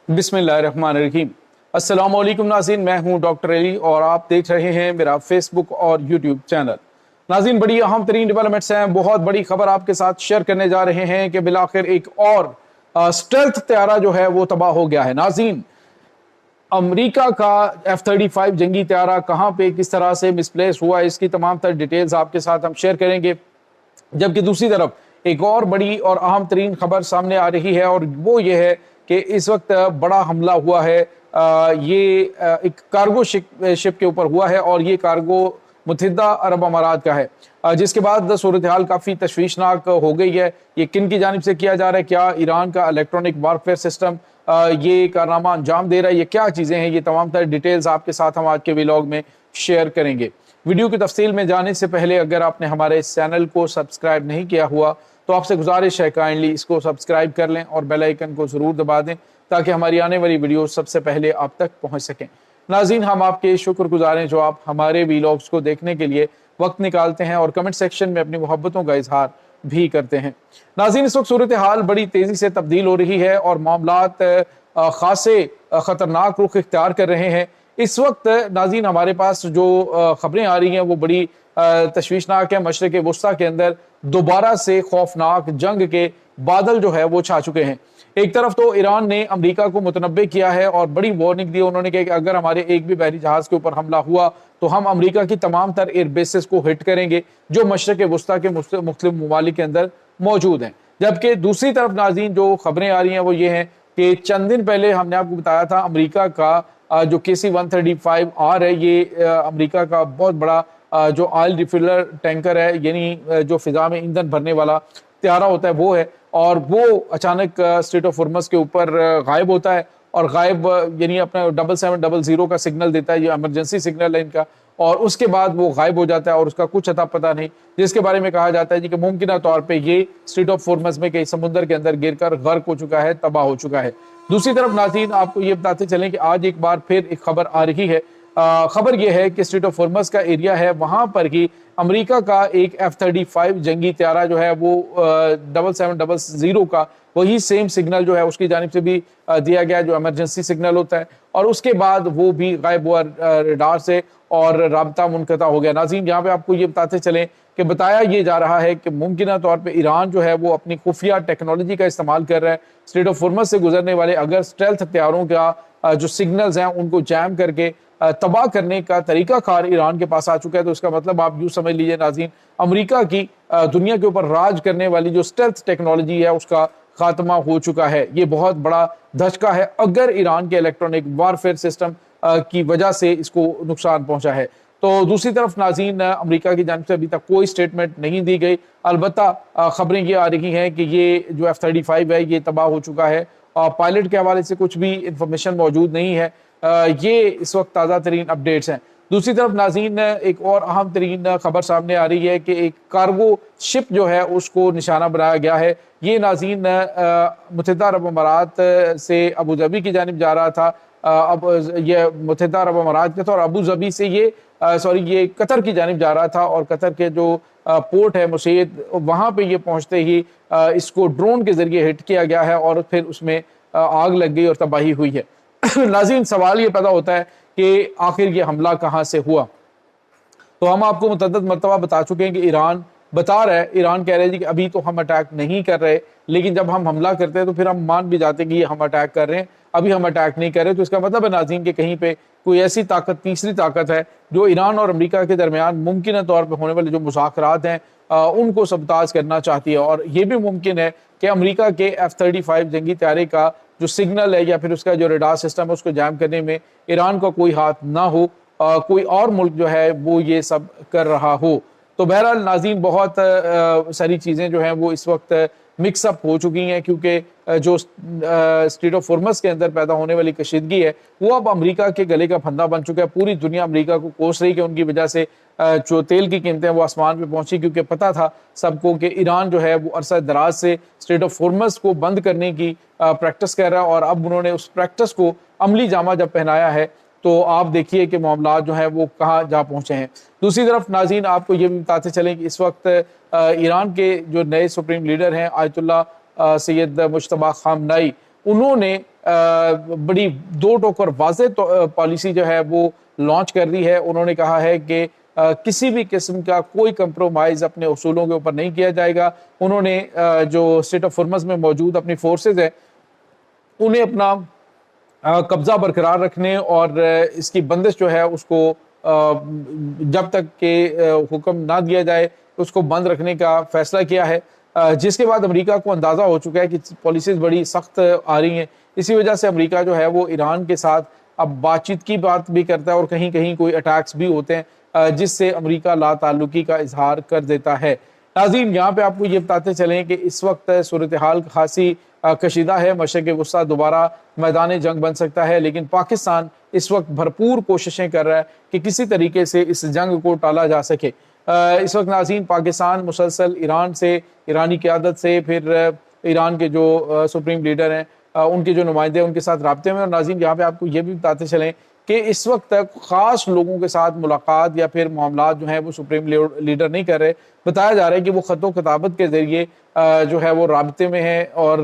बिस्मिल्लाहिर्रहमानिर्रहीम। अस्सलाम वालेकुम नाज़रीन, मैं हूं डॉक्टर अली और आप देख रहे हैं मेरा फेसबुक और यूट्यूब चैनल। नाज़रीन, बड़ी अहम तरीन डेवलपमेंट्स हैं, बहुत बड़ी खबर आपके साथ शेयर करने जा रहे हैं कि बिलाखिर एक और स्टेल्थ तैयारा जो है वो तबाह हो गया है। नाज़रीन, अमेरिका का F-35 जंगी तैयारा कहाँ पे किस तरह से मिसप्लेस हुआ, इसकी तमाम तर डिटेल्स आपके साथ हम शेयर करेंगे। जबकि दूसरी तरफ एक और बड़ी और अहम तरीन खबर सामने आ रही है और वो ये है कि इस वक्त बड़ा हमला हुआ है। ये एक कार्गो शिप के ऊपर हुआ है और ये कार्गो मुत्तहिदा अरब अमारात का है, जिसके बाद सूरत हाल काफ़ी तशवीशनाक हो गई है। ये किन की जानिब से किया जा रहा है, क्या ईरान का इलेक्ट्रॉनिक वारफेयर सिस्टम ये कारनामा अंजाम दे रहा है, ये क्या चीज़ें हैं, ये तमाम तर डिटेल्स आपके साथ हम आज के व्लॉग में शेयर करेंगे। वीडियो की तफसील में जाने से पहले अगर आपने हमारे इस चैनल को सब्सक्राइब नहीं किया हुआ तो आपसे गुजारिश है काइंडली इसको सब्सक्राइब कर लें और बेल आइकन को ज़रूर दबा दें ताकि हमारी आने वाली वीडियो सबसे पहले आप तक पहुंच सकें। नाज़रीन, हम आपके शुक्रगुजार हैं जो आप हमारे व्लॉग्स को देखने के लिए वक्त निकालते हैं और कमेंट सेक्शन में अपनी मोहब्बतों का इजहार भी करते हैं। नाज़रीन, इस वक्त सूरत हाल बड़ी तेज़ी से तब्दील हो रही है और मामलात खासे ख़तरनाक रुख इख्तियार कर रहे हैं। इस वक्त नाज़रीन हमारे पास जो खबरें आ रही हैं वो बड़ी तशवीशनाक है। मशरिक़ वुस्ता के अंदर दोबारा से खौफनाक जंग के बादल जो है वो छा चुके हैं। एक तरफ तो ईरान ने अमेरिका को मुतनब्बे किया है और बड़ी वार्निंग दी। उन्होंने कहा कि अगर हमारे एक भी बहरी जहाज के ऊपर हमला हुआ तो हम अमेरिका की तमाम तर एयर बेसेस को हिट करेंगे जो मशरिक़ वुस्ता के मुख्तलिफ ममालिक के अंदर मौजूद हैं। जबकि दूसरी तरफ नाज़रीन जो खबरें आ रही हैं वो ये हैं कि चंद दिन पहले हमने आपको बताया था अमेरिका का जो KC-135R है, ये अमेरिका का बहुत बड़ा जो ऑयल रिफिलर टैंकर है, यानी जो फिजा में ईंधन भरने वाला त्यारा होता है वो है, और वो अचानक स्ट्रेट ऑफ हॉर्मज़ के ऊपर गायब होता है और गायब यानी अपना 7700 का सिग्नल देता है, ये इमरजेंसी सिग्नल है इनका, और उसके बाद वो गायब हो जाता है और उसका कुछ अता पता नहीं, जिसके बारे में कहा जाता है जी कि मुमकिन तौर पे ये स्ट्रेट ऑफ हॉर्मज़ में कहीं समुद्र के अंदर गिरकर गर्क हो चुका है, तबाह हो चुका है। दूसरी तरफ नाज़रीन आपको ये बताते चलें कि आज एक बार फिर एक खबर आ रही है। खबर यह है कि स्ट्रेट ऑफ हॉर्मज़ का एरिया है, वहाँ पर ही अमेरिका का एक F-35 जंगी त्यारा जो है वो 7700 का वही सेम सिग्नल जो है उसकी जानिब से भी दिया गया जो इमरजेंसी सिग्नल होता है, और उसके बाद वो भी गायब हुआ रडार से और राब्ता मुनक़ता हो गया। नाज़रीन, यहाँ पे आपको ये बताते चलें कि बताया ये जा रहा है कि मुमकिन तौर पे ईरान जो है वो अपनी खुफिया टेक्नोलॉजी का इस्तेमाल कर रहा है। स्ट्रेट ऑफ हॉर्मज़ से गुजरने वाले अगर स्टेल्थ हथियारों का जो सिग्नल्स हैं उनको जैम करके तबाह करने का तरीका कार ईरान के पास आ चुका है, तो इसका मतलब आप यूँ समझ लीजिए नाज़रीन, अमेरिका की दुनिया के ऊपर राज करने वाली जो स्टेल्थ टेक्नोलॉजी है उसका खात्मा हो चुका है। ये बहुत बड़ा धचका है अगर ईरान के इलेक्ट्रॉनिक वारफेयर सिस्टम की वजह से इसको नुकसान पहुंचा है। तो दूसरी तरफ नाज़रीन अमेरिका की जानिब से अभी तक कोई स्टेटमेंट नहीं दी गई। अलबत्ता खबरें ये आ रही हैं कि ये जो F-35 है ये तबाह हो चुका है और पायलट के हवाले से कुछ भी इंफॉर्मेशन मौजूद नहीं है। ये इस वक्त ताज़ा तरीन अपडेट्स हैं। दूसरी तरफ नाज़रीन एक और अहम तरीन खबर सामने आ रही है कि एक कार्गो शिप जो है उसको निशाना बनाया गया है। ये नाज़रीन मुत्तहिदा अरब अमारात से अबू धाबी की जानिब जा रहा था। अब ये मुत्तहिदा अरब अमारात के था और अबू धाबी से ये कतर की जानिब जा रहा था, और कतर के जो पोर्ट है मुसैद, वहाँ पे ये पहुँचते ही इसको ड्रोन के ज़रिए हिट किया गया है और फिर उसमें आग लग गई और तबाही हुई है। नाज़रीन, सवाल ये पैदा होता है कि आखिर ये हमला कहाँ से हुआ। तो हम आपको मुतअद्दिद मरतबा बता चुके हैं कि ईरान बता रहा है, ईरान कह रहे हैं कि अभी तो हम अटैक नहीं कर रहे, लेकिन जब हम हमला करते हैं तो फिर हम मान भी जाते हैं कि ये हम अटैक कर रहे हैं, अभी हम अटैक नहीं कर रहे। तो इसका मतलब है नाज़रीन कि कहीं पे कोई ऐसी ताकत, तीसरी ताकत है जो ईरान और अमेरिका के दरमियान मुमकिन तौर पर होने वाले जो मुज़ाकरात हैं उनको सबताज करना चाहती है। और ये भी मुमकिन है कि अमेरिका के F-35 जंगी त्यारे का जो सिग्नल है या फिर उसका जो रडार सिस्टम है उसको जैम करने में ईरान का कोई हाथ ना हो, कोई और मुल्क जो है वो ये सब कर रहा हो। तो बहरहाल नाज़रीन बहुत सारी चीज़ें जो हैं वो इस वक्त मिक्सअप हो चुकी हैं, क्योंकि जो स्ट्रेट ऑफ हॉर्मज़ के अंदर पैदा होने वाली कशीदगी है वो अब अमेरिका के गले का फंदा बन चुका है। पूरी दुनिया अमेरिका को कोस रही है कि उनकी वजह से जो तेल की कीमतें वो आसमान पे पहुंची, क्योंकि पता था सबको कि ईरान जो है वो अरसा दराज से स्ट्रेट ऑफ हॉर्मज़ को बंद करने की प्रैक्टिस कर रहा है, और अब उन्होंने उस प्रैक्टिस को अमली जामा जब पहनाया है तो आप देखिए कि मामला जो है वो कहाँ जा पहुँचे हैं। दूसरी तरफ नाज़रीन आपको ये भी बताते चलें कि इस वक्त ईरान के जो नए सुप्रीम लीडर हैं आयतुल्ला सैयद मुज्तबा खामनाई, انہوں نے بڑی دو ٹوک اور واضح پالیسی جو ہے وہ لانچ کر دی ہے۔ انہوں نے کہا ہے کہ کسی بھی قسم کا کوئی کمپرومائز اپنے اصولوں کے اوپر نہیں کیا جائے گا۔ انہوں نے جو اسٹریٹ آف ہرمز میں موجود اپنی فورسز ہیں انہیں اپنا قبضہ برقرار رکھنے اور اس کی بندش جو ہے اس کو جب تک کہ حکم نہ دیا جائے اس کو بند رکھنے کا فیصلہ کیا ہے، جس کے بعد امریکہ کو اندازہ ہو چکا ہے کہ پالیسیز بڑی سخت آ رہی ہیں۔ اسی وجہ سے امریکہ جو ہے وہ ایران کے ساتھ اب بات چیت کی بات بھی کرتا ہے اور کہیں کہیں کوئی اٹیکس بھی ہوتے ہیں جس سے امریکہ لا تعلقی کا اظہار کر دیتا ہے۔ ناظرین، یہاں پہ آپ کو یہ بتاتے چلیں کہ اس وقت صورتحال خاصی کشیدہ ہے، مشرق وسطیٰ دوبارہ میدان جنگ بن سکتا ہے، لیکن پاکستان اس وقت بھرپور کوششیں کر رہا ہے کہ کسی طریقے سے اس جنگ کو ٹالا جا سکے۔ اس وقت ناظرین پاکستان مسلسل ایران سے، ایرانی قیادت سے، پھر ایران کے جو سپریم لیڈر ہیں ان کے جو نمائندے ہیں ان کے ساتھ رابطے میں۔ اور ناظرین یہاں پہ آپ کو یہ بھی بتاتے چلیں کہ اس وقت تک خاص لوگوں کے ساتھ ملاقات یا پھر معاملات جو ہیں وہ سپریم لیڈر نہیں کر رہے۔ بتایا جا رہا ہے کہ وہ خط و کتابت کے ذریعے جو ہے وہ رابطے میں ہیں، اور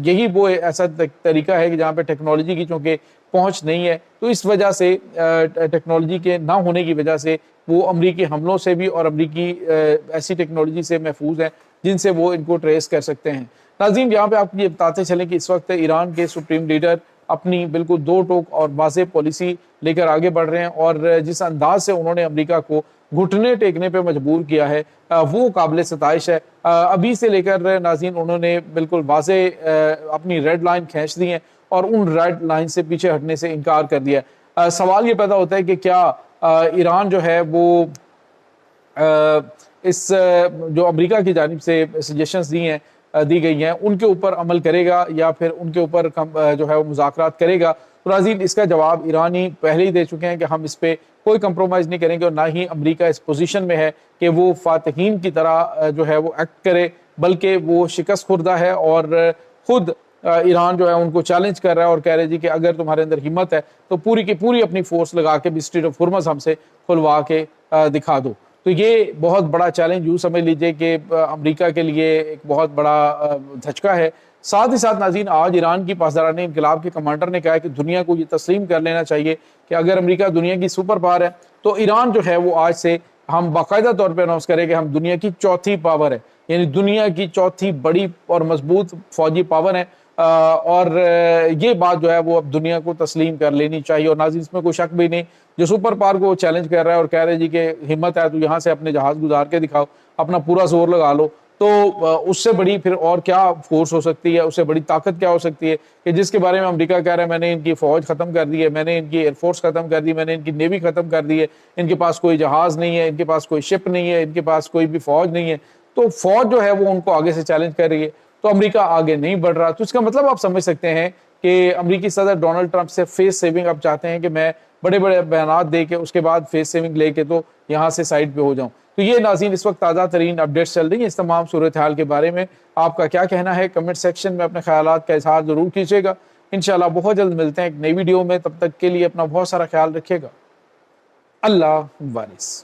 یہی وہ ایسا طریقہ ہے کہ جہاں پہ ٹیکنالوجی کی چونکہ پہنچ نہیں ہے تو اس وجہ سے ٹیکنالوجی کے نہ ہونے کی وجہ سے وہ امریکی حملوں سے بھی اور امریکی ایسی ٹیکنالوجی سے محفوظ ہیں جن سے وہ ان کو ٹریس کر سکتے ہیں۔ ناظرین یہاں پہ آپ کو یہ بتاتے چلیں کہ اس وقت ایران کے سپریم لیڈر اپنی بالکل دو ٹوک اور واضح پالیسی لے کر آگے بڑھ رہے ہیں، اور جس انداز سے انہوں نے امریکہ کو گھٹنے ٹیکنے پہ مجبور کیا ہے وہ قابل ستائش ہے۔ ابھی سے لے کر ناظرین انہوں نے بالکل واضح اپنی ریڈ لائن کھینچ دی ہیں اور ان ریڈ لائن سے پیچھے ہٹنے سے انکار کر دیا ہے۔ سوال یہ پیدا ہوتا ہے کہ کیا ایران جو ہے وہ اس جو امریکہ کی جانب سے سجیشنز دی گئی ہیں ان کے اوپر عمل کرے گا یا پھر ان کے اوپر جو ہے وہ مذاکرات کرے گا؟ تو ناظرین اس کا جواب ایرانی پہلے ہی دے چکے ہیں کہ ہم اس پہ کوئی کمپرومائز نہیں کریں گے، اور نہ ہی امریکہ اس پوزیشن میں ہے کہ وہ فاتحین کی طرح جو ہے وہ ایکٹ کرے، بلکہ وہ شکست خوردہ ہے اور خود ایران جو ہے ان کو چیلنج کر رہا ہے اور کہہ رہے جی کہ اگر تمہارے اندر ہمت ہے تو پوری کی پوری اپنی فورس لگا کے بھی اسٹریٹ آف ہرمز ہم سے کھلوا کے دکھا دو۔ تو یہ بہت بڑا چیلنج یوں سمجھ لیجئے کہ امریکہ کے لیے ایک بہت بڑا دھچکا ہے۔ ساتھ ہی ساتھ ناظرین آج ایران کی پاسداران انقلاب کے کمانڈر نے کہا ہے کہ دنیا کو یہ تسلیم کر لینا چاہیے کہ اگر امریکہ دنیا کی سپر پاور ہے تو ایران جو ہے وہ آج سے ہم باقاعدہ طور پہ اناؤنس کریں کہ ہم دنیا کی چوتھی پاور ہے، یعنی دنیا کی چوتھی بڑی اور مضبوط فوجی پاور ہے، اور یہ بات جو ہے وہ اب دنیا کو تسلیم کر لینی چاہیے۔ اور ناظرین اس میں کوئی شک بھی نہیں، جو سپر پاور کو چیلنج کر رہا ہے اور کہہ رہے جی کہ ہمت ہے تو یہاں سے اپنے جہاز گزار کے دکھاؤ، اپنا پورا زور لگا لو، تو اس سے بڑی پھر اور کیا فورس ہو سکتی ہے، اس سے بڑی طاقت کیا ہو سکتی ہے کہ جس کے بارے میں امریکہ کہہ رہا ہے میں نے ان کی فوج ختم کر دی ہے، میں نے ان کی ایئر فورس ختم کر دی، میں نے ان کی نیوی ختم کر دی ہے، ان کے پاس کوئی جہاز نہیں ہے، ان کے پاس کوئی شپ نہیں ہے، ان کے پاس کوئی بھی فوج نہیں ہے، تو فوج جو ہے وہ ان کو آگے سے چیلنج کر رہی ہے، تو امریکہ آگے نہیں بڑھ رہا۔ تو اس کا مطلب آپ سمجھ سکتے ہیں کہ امریکی صدر ڈونلڈ ٹرمپ سے فیس سیونگ اب چاہتے ہیں کہ میں بڑے بڑے بیانات دے کے اس کے بعد فیس سیونگ لے کے تو یہاں سے سائڈ پہ ہو جاؤں۔ تو یہ ناظرین اس وقت تازہ ترین اپڈیٹس چل رہی ہیں اس تمام صورتحال کے بارے میں۔ آپ کا کیا کہنا ہے کمنٹ سیکشن میں اپنے خیالات کا اظہار ضرور کیجیے گا۔ انشاءاللہ بہت جلد ملتے ہیں ایک نئی ویڈیو میں، تب تک کے لیے اپنا بہت سارا خیال رکھیے گا۔ اللہ وارث۔